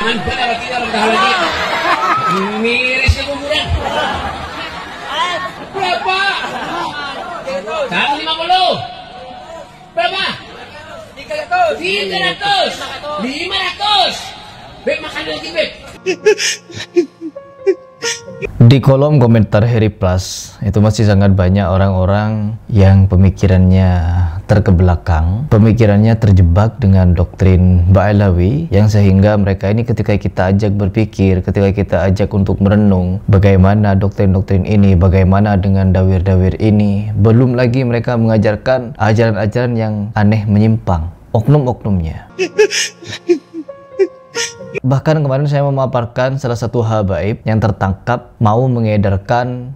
Jangan benar tidak rendah lagi. Miris ke kuburan. Berapa? 150. Berapa? 300. 500. Beb makan lagi beb. Di kolom komentar Heri Plus itu masih sangat banyak orang-orang yang pemikirannya terkebelakang, pemikirannya terjebak dengan doktrin Ba'alawi, yang sehingga mereka ini ketika kita ajak berpikir, ketika kita ajak untuk merenung bagaimana doktrin-doktrin ini, bagaimana dengan dawir-dawir ini, belum lagi mereka mengajarkan ajaran-ajaran yang aneh menyimpang, oknum-oknumnya. Bahkan kemarin saya memaparkan salah satu habaib yang tertangkap mau mengedarkan,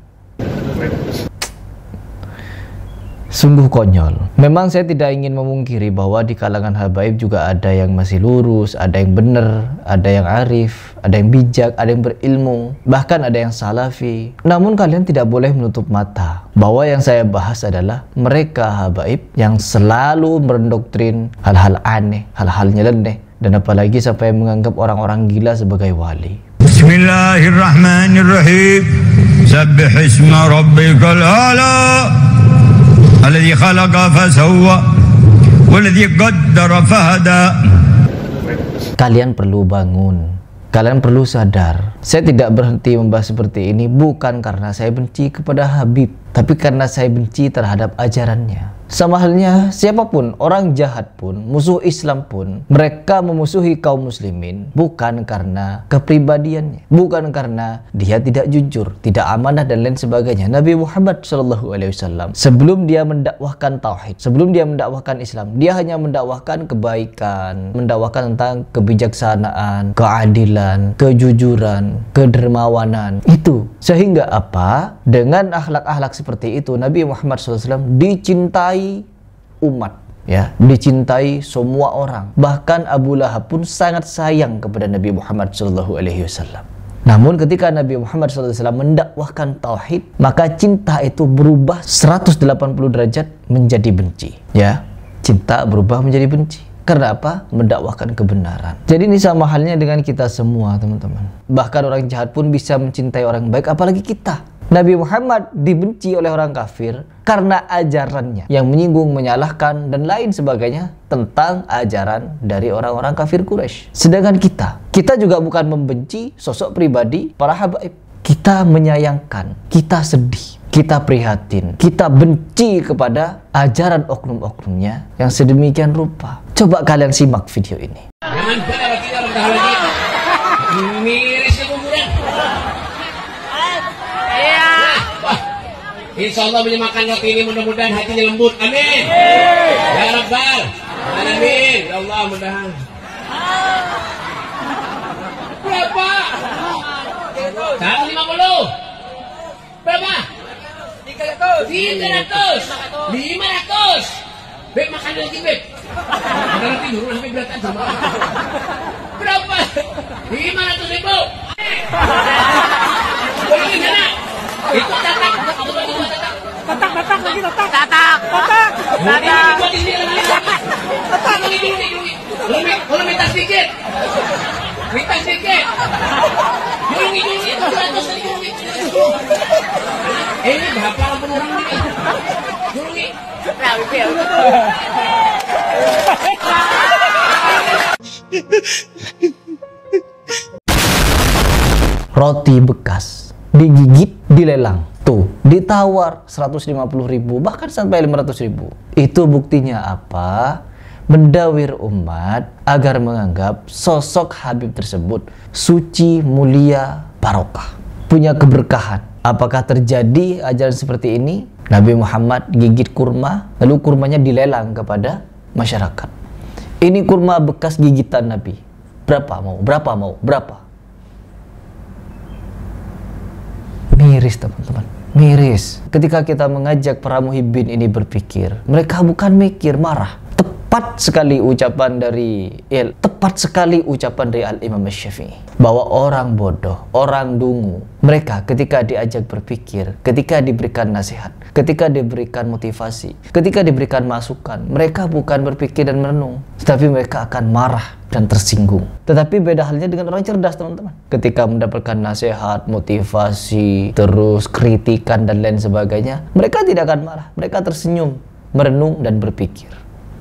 sungguh konyol. Memang saya tidak ingin memungkiri bahwa di kalangan habaib juga ada yang masih lurus, ada yang benar, ada yang arif, ada yang bijak, ada yang berilmu, bahkan ada yang salafi. Namun kalian tidak boleh menutup mata bahwa yang saya bahas adalah mereka habaib yang selalu mendoktrin hal-hal aneh, hal-hal nyeleneh, dan apalagi sampai menganggap orang-orang gila sebagai wali. Bismillahirrahmanirrahim. Sabbih isma rabbikal a'la alladzi khalaqa fasawwa walladzi qaddara fahada. Kalian perlu bangun. Kalian perlu sadar. Saya tidak berhenti membahas seperti ini bukan karena saya benci kepada Habib, tapi karena saya benci terhadap ajarannya. Sama halnya siapapun, orang jahat pun, musuh Islam pun, mereka memusuhi kaum muslimin bukan karena kepribadiannya, bukan karena dia tidak jujur, tidak amanah dan lain sebagainya. Nabi Muhammad SAW sebelum dia mendakwahkan tauhid, sebelum dia mendakwahkan Islam, dia hanya mendakwahkan kebaikan, mendakwahkan tentang kebijaksanaan, keadilan, kejujuran, kedermawanan. Itu sehingga apa? Dengan akhlak-akhlak seperti itu Nabi Muhammad SAW dicintai umat, ya, dicintai semua orang. Bahkan Abu Lahab pun sangat sayang kepada Nabi Muhammad SAW. Namun ketika Nabi Muhammad SAW mendakwahkan tauhid, maka cinta itu berubah 180 derajat menjadi benci. Ya, cinta berubah menjadi benci. Karena apa? Mendakwahkan kebenaran. Jadi ini sama halnya dengan kita semua, teman-teman. Bahkan orang jahat pun bisa mencintai orang baik, apalagi kita. Nabi Muhammad dibenci oleh orang kafir karena ajarannya yang menyinggung, menyalahkan, dan lain sebagainya tentang ajaran dari orang-orang kafir Quraisy. Sedangkan kita juga bukan membenci sosok pribadi para habaib. Kita menyayangkan, kita sedih, kita prihatin, kita benci kepada ajaran oknum-oknumnya yang sedemikian rupa. Coba kalian simak video ini. Jangan benar tidak rendah lagi. Miris ke kuburan. Insya Allah makan roti ini mudah-mudahan hatinya lembut. Amin. Ya Rabbal Alamin. Ya Allah mudahan. Berapa? 150. Berapa? 300. 500. Beb makan lagi beb. Ada roti dulu sampai berat aja. Berapa? 500.000. Boleh sana. Itu tatak. Tatak lagi tatak. Kalau minta sedikit. Julungi 200 lagi. Ini berapa orang ini? Julungi. Roti bekas digigit, dilelang, tuh ditawar 150.000 bahkan sampai 500.000. Itu buktinya apa? Mendawir umat agar menganggap sosok Habib tersebut suci, mulia, barokah, punya keberkahan. Apakah terjadi ajaran seperti ini? Nabi Muhammad gigit kurma, lalu kurmanya dilelang kepada masyarakat. Ini kurma bekas gigitan Nabi. Berapa mau? Berapa mau? Berapa? Miris, teman-teman. Miris. Ketika kita mengajak para muhibbin ini berpikir, mereka bukan mikir marah, Tepat sekali ucapan dari Al-Imam Syafi'i bahwa orang bodoh, orang dungu, mereka ketika diajak berpikir, ketika diberikan nasihat, ketika diberikan motivasi, ketika diberikan masukan, mereka bukan berpikir dan merenung, tetapi mereka akan marah dan tersinggung. Tetapi beda halnya dengan orang cerdas, teman-teman. Ketika mendapatkan nasihat, motivasi, terus kritikan dan lain sebagainya, mereka tidak akan marah, mereka tersenyum, merenung dan berpikir.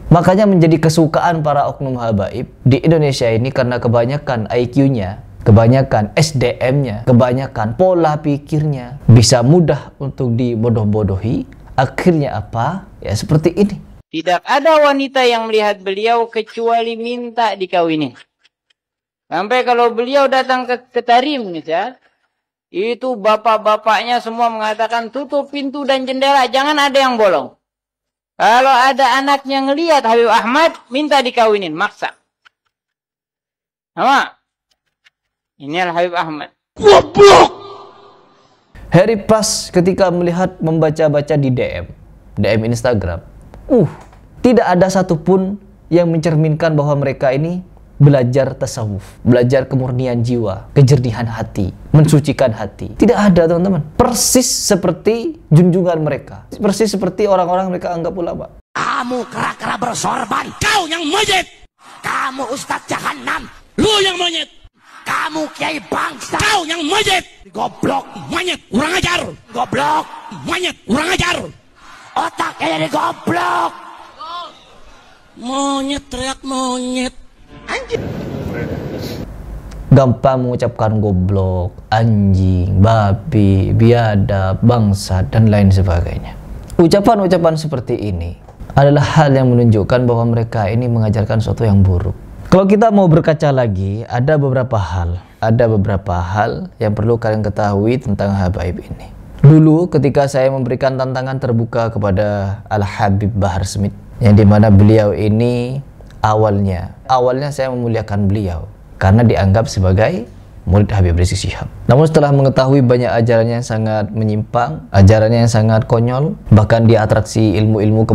Makanya menjadi kesukaan para oknum habaib di Indonesia ini karena kebanyakan IQ-nya, kebanyakan SDM-nya, kebanyakan pola pikirnya bisa mudah untuk dibodoh-bodohi. Akhirnya apa? Ya seperti ini. Tidak ada wanita yang melihat beliau kecuali minta dikawinin. Sampai kalau beliau datang ke Tarim, misal, itu bapak-bapaknya semua mengatakan tutup pintu dan jendela, jangan ada yang bolong. Kalau ada anaknya ngelihat Habib Ahmad, minta dikawinin, maksa. Sama. Ini Habib Ahmad. Goblok! Harry Pras ketika melihat membaca-baca di DM Instagram, tidak ada satupun yang mencerminkan bahwa mereka ini belajar tasawuf, belajar kemurnian jiwa, kejernihan hati, mensucikan hati. Tidak ada, teman-teman. Persis seperti junjungan mereka, persis seperti orang-orang mereka anggap ulama. Kamu kera-kera bersorban, kau yang monyet. Kamu Ustadz Jahannam, lu yang monyet. Kamu Kiai Bangsa, kau yang monyet. Goblok, monyet, kurang ajar. Goblok, monyet, kurang ajar. Otaknya jadi goblok. Monyet, teriak monyet. Anjing. Gampang mengucapkan goblok, anjing, babi, biadab, bangsa, dan lain sebagainya. Ucapan-ucapan seperti ini adalah hal yang menunjukkan bahwa mereka ini mengajarkan sesuatu yang buruk. Kalau kita mau berkaca lagi, ada beberapa hal yang perlu kalian ketahui tentang habaib ini. Dulu ketika saya memberikan tantangan terbuka kepada Al-Habib Bahar Smith, yang dimana beliau ini awalnya saya memuliakan beliau karena dianggap sebagai murid Habib Rizik Syihab. Namun setelah mengetahui banyak ajarannya yang sangat menyimpang, ajarannya yang sangat konyol, bahkan dia atraksi ilmu-ilmu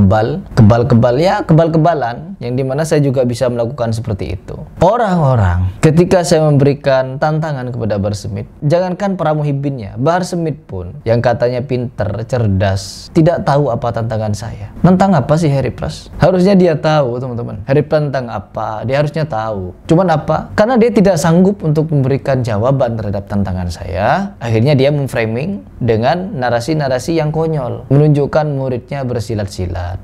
kebal-kebalan, yang dimana saya juga bisa melakukan seperti itu. Orang-orang ketika saya memberikan tantangan kepada Bahar Smith, jangankan para muhibbinnya, Bahar Smith pun yang katanya pinter, cerdas, tidak tahu apa tantangan saya. Tentang apa sih Harry Pras? Harusnya dia tahu, teman-teman. Harry Pras tentang apa? Dia harusnya tahu. Cuman apa? Karena dia tidak sanggup untuk memberikan jawaban terhadap tantangan saya, akhirnya dia memframing dengan narasi-narasi yang konyol, menunjukkan muridnya bersilat-silat.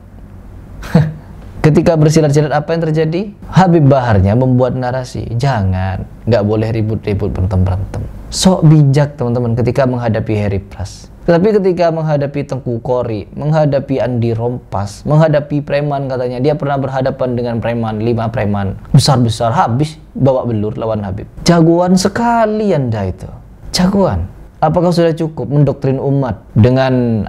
Ketika bersilat-silat apa yang terjadi? Habib Baharnya membuat narasi, jangan, nggak boleh ribut-ribut, berantem-berantem. Sok bijak, teman-teman, ketika menghadapi Harry Pras. Tapi ketika menghadapi Tengku Kori, menghadapi Andi Rompas, menghadapi preman, katanya dia pernah berhadapan dengan preman, 5 preman besar-besar, habis bawa belur lawan Habib. Jagoan sekali Anda itu, jagoan. Apakah sudah cukup mendoktrin umat dengan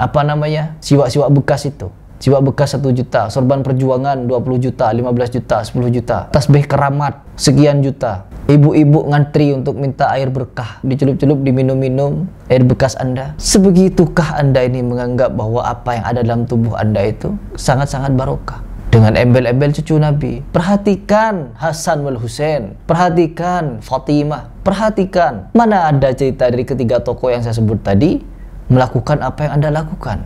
siwak-siwak bekas itu? Siwak bekas 1 juta, sorban perjuangan 20 juta, 15 juta, 10 juta, tasbih keramat sekian juta, ibu-ibu ngantri untuk minta air berkah, dicelup-celup, diminum-minum air bekas Anda. Sebegitukah Anda ini menganggap bahwa apa yang ada dalam tubuh Anda itu sangat-sangat barokah? Dengan embel-embel cucu Nabi. Perhatikan Hasan wal Husain, perhatikan Fatimah, perhatikan mana ada cerita dari ketiga tokoh yang saya sebut tadi melakukan apa yang Anda lakukan.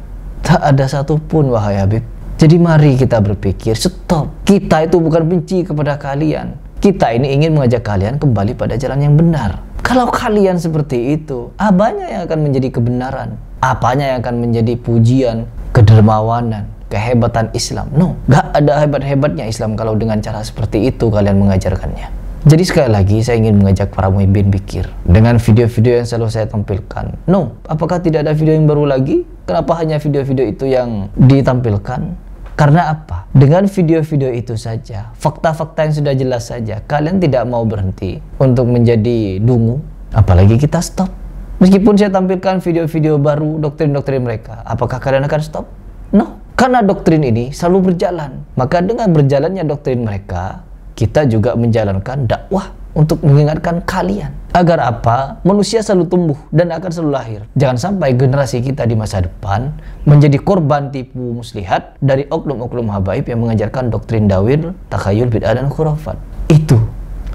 Tak ada satupun, wahai Habib. Jadi mari kita berpikir, stop. Kita itu bukan benci kepada kalian. Kita ini ingin mengajak kalian kembali pada jalan yang benar. Kalau kalian seperti itu, apanya yang akan menjadi kebenaran? Apanya yang akan menjadi pujian, kedermawanan, kehebatan Islam? No, gak ada hebat-hebatnya Islam kalau dengan cara seperti itu kalian mengajarkannya. Jadi sekali lagi saya ingin mengajak para muhibbin pikir dengan video-video yang selalu saya tampilkan. No, apakah tidak ada video yang baru lagi? Kenapa hanya video-video itu yang ditampilkan? Karena apa? Dengan video-video itu saja, fakta-fakta yang sudah jelas saja, kalian tidak mau berhenti untuk menjadi dungu. Apalagi kita stop. Meskipun saya tampilkan video-video baru, doktrin-doktrin mereka, apakah kalian akan stop? No, karena doktrin ini selalu berjalan. Maka dengan berjalannya doktrin mereka, kita juga menjalankan dakwah untuk mengingatkan kalian. Agar apa? Manusia selalu tumbuh dan akan selalu lahir. Jangan sampai generasi kita di masa depan menjadi korban tipu muslihat dari oknum-oknum habaib yang mengajarkan doktrin dawil, takhayul, bid'ah, dan khurafat. Itu.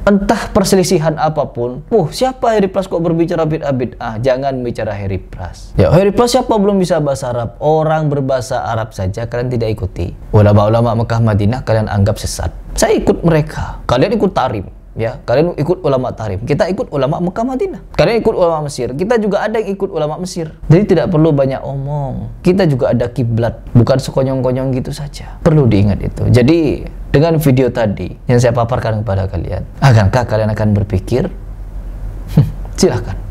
Entah perselisihan apapun. Siapa Heri Plus kok berbicara bid'ah? Jangan bicara Heri Plus. Ya, Heri Plus siapa belum bisa bahasa Arab? Orang berbahasa Arab saja kalian tidak ikuti. Ulama-ulama Mekah Madinah kalian anggap sesat. Saya ikut mereka. Kalian ikut Tarim. Ya, kalian ikut ulama Tarim, kita ikut ulama Mekah Madinah. Kalian ikut ulama Mesir, kita juga ada yang ikut ulama Mesir. Jadi tidak perlu banyak omong. Kita juga ada kiblat, bukan sekonyong-konyong gitu saja. Perlu diingat itu. Jadi dengan video tadi yang saya paparkan kepada kalian, akankah kalian akan berpikir? Silahkan.